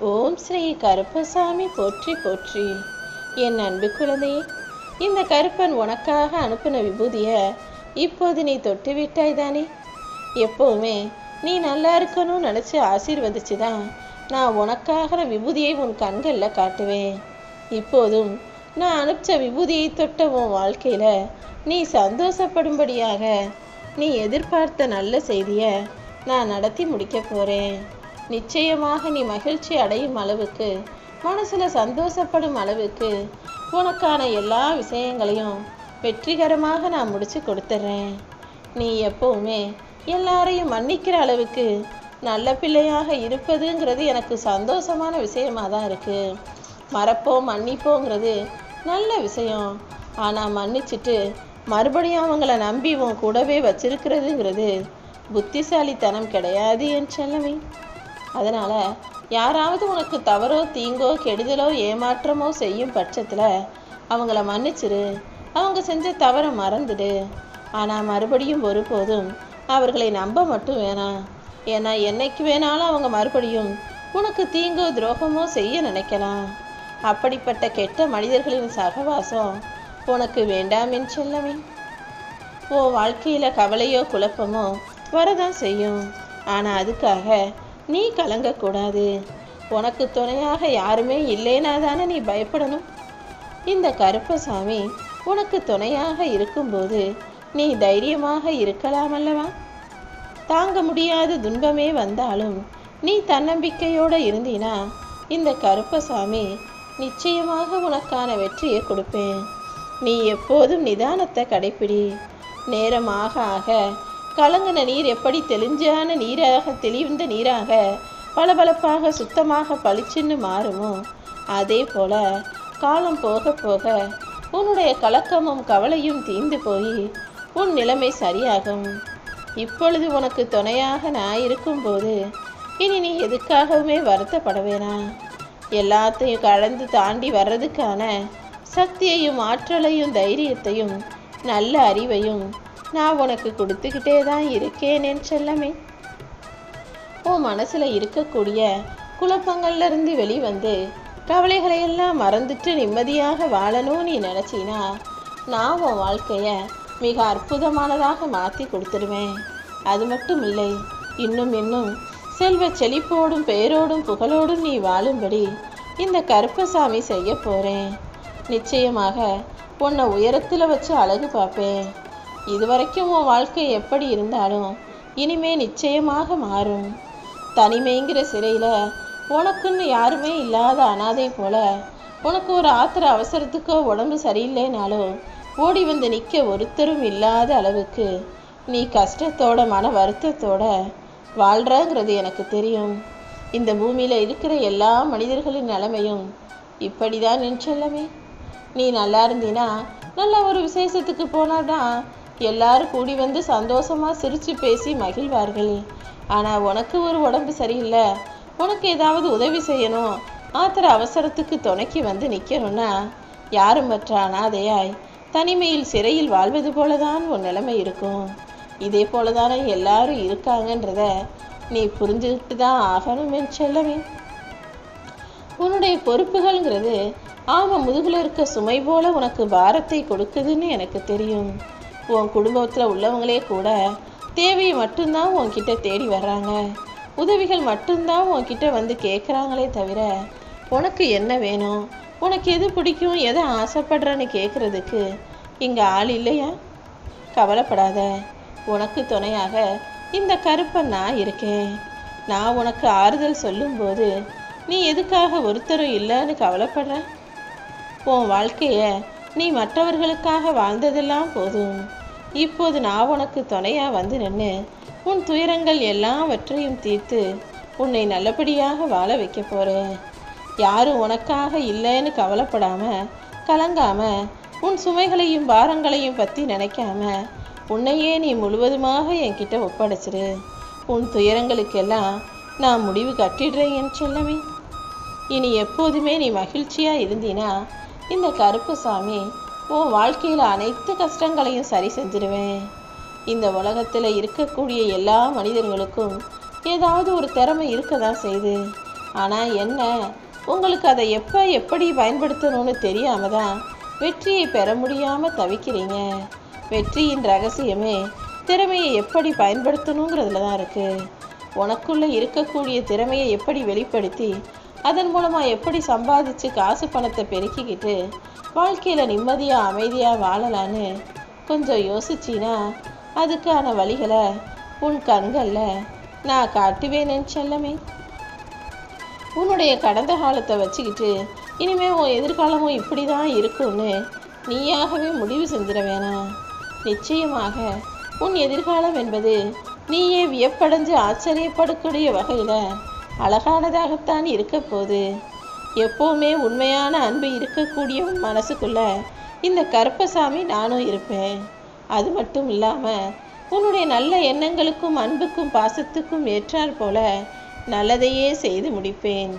ஓம் ஸ்ரீ கருப்பசாமி போற்றி போற்றி. என் அன்பு குழந்தையே, இந்த கருப்பன் உனக்காக அனுப்பின விபூதியை இப்போது நீ தொட்டு விட்டாய் தானே. எப்போவுமே நீ நல்லா இருக்கணும்னு நினச்சி ஆசீர்வதிச்சுதான் நான் உனக்காக விபூதியை உன் கண்களில் காட்டுவேன். இப்போதும் நான் அனுப்பிச்ச விபூதியை தொட்ட உன் வாழ்க்கையில் நீ சந்தோஷப்படும்படியாக நீ எதிர்பார்த்த நல்ல செய்தியை நான் நடத்தி முடிக்க போகிறேன். நிச்சயமாக நீ மகிழ்ச்சி அடையும் அளவுக்கு, மனசில் சந்தோஷப்படும் அளவுக்கு உனக்கான எல்லா விஷயங்களையும் வெற்றிகரமாக நான் முடிச்சு கொடுத்துட்றேன். நீ எப்பவுமே எல்லாரையும் மன்னிக்கிற அளவுக்கு நல்ல பிள்ளையாக இருப்பதுங்கிறது எனக்கு சந்தோஷமான விஷயமாக தான் இருக்குது. மறப்போம் மன்னிப்போங்கிறது நல்ல விஷயம். ஆனால் மன்னிச்சுட்டு மறுபடியும் அவங்கள நம்பி உன் கூடவே வச்சிருக்கிறதுங்கிறது புத்திசாலித்தனம் கிடையாது என் செல்லமே. அதனால் யாராவது உனக்கு தவறோ தீங்கோ கெடுதலோ ஏமாற்றமோ செய்யும் பட்சத்தில் அவங்கள மன்னிச்சிரு. அவங்க செஞ்ச தவறை மறந்துடு. ஆனால் மறுபடியும் ஒருபோதும் அவர்களை நம்ப மட்டும் வேணாம். ஏன்னா என்னைக்கு வேணாலும் அவங்க மறுபடியும் உனக்கு தீங்கோ துரோகமோ செய்ய நினைக்கலாம். அப்படிப்பட்ட கெட்ட மனிதர்களின் சகவாசம் உனக்கு வேண்டாம் என் செல்லமே. உன் வாழ்க்கையில் கவலையோ குழப்பமோ வரதான் செய்யும். ஆனால் அதுக்காக நீ கலங்கக்கூடாது. உனக்கு துணையாக யாருமே இல்லைனா தானே நீ பயப்படணும். இந்த கருப்பசாமி உனக்கு துணையாக இருக்கும்போது நீ தைரியமாக இருக்கலாம் அல்லவா. தாங்க முடியாத துன்பமே வந்தாலும் நீ தன்னம்பிக்கையோடு இருந்தினா இந்த கருப்பசாமி நிச்சயமாக உனக்கான வெற்றியை கொடுப்பேன். நீ எப்போதும் நிதானத்தை கடைப்பிடி. நேரமாக ஆக கலங்கின நீர் எப்படி தெளிஞ்சான நீராக தெளிந்த நீராக பளபளப்பாக சுத்தமாக பளிச்சுன்னு மாறுமோ, அதே போல காலம் போக போக உன்னுடைய கலக்கமும் கவலையும் தீர்ந்து போய் உன் நிலைமை சரியாகும். இப்பொழுது உனக்கு துணையாக நான் இருக்கும்போது இனி நீ எதுக்காகவுமே வருத்தப்பட வேணாம். எல்லாத்தையும் கடந்து தாண்டி வர்றதுக்கான சக்தியையும் ஆற்றலையும் தைரியத்தையும் நல்ல அறிவையும் நான் உனக்கு கொடுத்துக்கிட்டே தான் இருக்கேன் என் செல்லமே. உன் மனசில் இருக்கக்கூடிய குழப்பங்கள்லேருந்து வெளிவந்து கவலைகளையெல்லாம் மறந்துட்டு நிம்மதியாக வாழணும்னு நீ நினச்சினா நான் உன் வாழ்க்கையை மிக அற்புதமானதாக மாற்றி கொடுத்துடுவேன். அது மட்டும் இல்லை, இன்னும் செல்வ செழிப்போடும் பேரோடும் புகழோடும் நீ வாழும்படி இந்த கருப்பசாமி செய்ய போகிறேன். நிச்சயமாக உன்னை உயரத்தில் வச்சு அழகு பார்ப்பேன். இதுவரைக்கும் உன் வாழ்க்கை எப்படி இருந்தாலும் இனிமே நிச்சயமாக மாறும். தனிமைங்கிற சிறையில் உனக்குன்னு யாருமே இல்லாத அனாதை போல உனக்கு ஒரு ஆத்திர அவசரத்துக்கோ உடம்பு சரியில்லைனாலும் ஓடி வந்து நிற்க ஒருத்தரும் இல்லாத அளவுக்கு நீ கஷ்டத்தோட மன வருத்தத்தோட வாழ்கிறங்கிறது எனக்கு தெரியும். இந்த பூமியில் இருக்கிற எல்லா மனிதர்களின் நிலைமையும் இப்படி தான் என் செல்லமே. நீ நல்லா இருந்தீனா, நல்ல ஒரு விசேஷத்துக்கு போனாடா எல்லாரும் கூடி வந்து சந்தோஷமாக சிரித்து பேசி மகிழ்வார்கள். ஆனால் உனக்கு ஒரு உடம்பு சரியில்லை, உனக்கு ஏதாவது உதவி செய்யணும், ஆத்திர அவசரத்துக்கு துணைக்கி வந்து நிற்கணும்னா யாரும் மற்ற அனாதையாய் தனிமையில் சிறையில் வாழ்வது போலதான் உன் நிலைமை இருக்கும். இதே போல தானே எல்லாரும் இருக்காங்கன்றத நீ புரிஞ்சுக்கிட்டு தான் ஆகணும் என் செல்லவே. உன்னுடைய பொறுப்புகள்ங்கிறது முதுகில் இருக்க சுமை போல உனக்கு பாரத்தை கொடுக்குதுன்னு எனக்கு தெரியும். உன் குடும்பத்தில் உள்ளவங்களே கூட தேவையை மட்டும்தான் உன்கிட்ட தேடி வர்றாங்க. உதவிகள் மட்டும்தான் உன்கிட்ட வந்து கேட்குறாங்களே தவிர உனக்கு என்ன வேணும், உனக்கு எது பிடிக்கும், எதை ஆசைப்படுறன்னு கேட்குறதுக்கு இங்கே ஆள் இல்லையா? கவலைப்படாத. உனக்கு துணையாக இந்த கருப்பன் நான் இருக்கேன். நான் உனக்கு ஆறுதல் சொல்லும்போது நீ எதுக்காக ஒருத்தரும் இல்லைன்னு கவலைப்படுற? உன் வாழ்க்கையை நீ மற்றவர்களுக்காக வாழ்ந்ததெல்லாம் போதும். இப்போது நான் உனக்கு துணையாக வந்து நின்று உன் துயரங்கள் எல்லாவற்றையும் தீர்த்து உன்னை நல்லபடியாக வாழ வைக்க போகிறேன். யாரும் உனக்காக இல்லைன்னு கவலைப்படாமல் கலங்காமல் உன் சுமைகளையும் பாரங்களையும் பற்றி நினைக்காம உன்னையே நீ முழுவதுமாக என்கிட்ட ஒப்படைச்சிரு. உன் துயரங்களுக்கெல்லாம் நான் முடிவு கட்டிடுறேன் என் செல்லமே. இனி எப்போதுமே நீ மகிழ்ச்சியாக இருந்தீனா இந்த கருப்பசாமி உன் வாழ்க்கையில் அனைத்து கஷ்டங்களையும் சரி செஞ்சிடுவேன். இந்த உலகத்தில் இருக்கக்கூடிய எல்லா மனிதர்களுக்கும் ஏதாவது ஒரு திறமை இருக்க தான் செய்யுது. ஆனால் என்ன, உங்களுக்கு அதை எப்படி பயன்படுத்தணும்னு தெரியாம தான் வெற்றியை பெற முடியாமல் தவிக்கிறீங்க. வெற்றியின் ரகசியமே திறமையை எப்படி பயன்படுத்தணுங்கிறதுல தான் இருக்குது. உனக்குள்ளே இருக்கக்கூடிய திறமையை எப்படி வெளிப்படுத்தி அதன் மூலமாக எப்படி சம்பாதிச்சு காசு பணத்தை பெருக்கிக்கிட்டு வாழ்க்கையில் நிம்மதியாக அமைதியாக வாழலான்னு கொஞ்சம் யோசிச்சின்னா அதுக்கான வழிகளை உன் கண்களில் நான் காட்டுவேனேன்னு செல்லமே. உன்னுடைய கடந்த காலத்தை வச்சுக்கிட்டு இனிமே உன் எதிர்காலமும் இப்படி தான் இருக்கும்னு நீயாகவே முடிவு செஞ்சிட வேணாம். நிச்சயமாக உன் எதிர்காலம் என்பது நீயே வியப்படைஞ்சு ஆச்சரியப்படக்கூடிய வகையில் அழகானதாகத்தான் இருக்க போகுது. எப்போவுமே உண்மையான அன்பு இருக்கக்கூடிய உன் மனசுக்குள்ள இந்த கருப்பசாமி நானும் இருப்பேன். அது மட்டும் இல்லாமல் உன்னுடைய நல்ல எண்ணங்களுக்கும் அன்புக்கும் பாசத்துக்கும் ஏற்றாற் போல நல்லதையே செய்து முடிப்பேன்.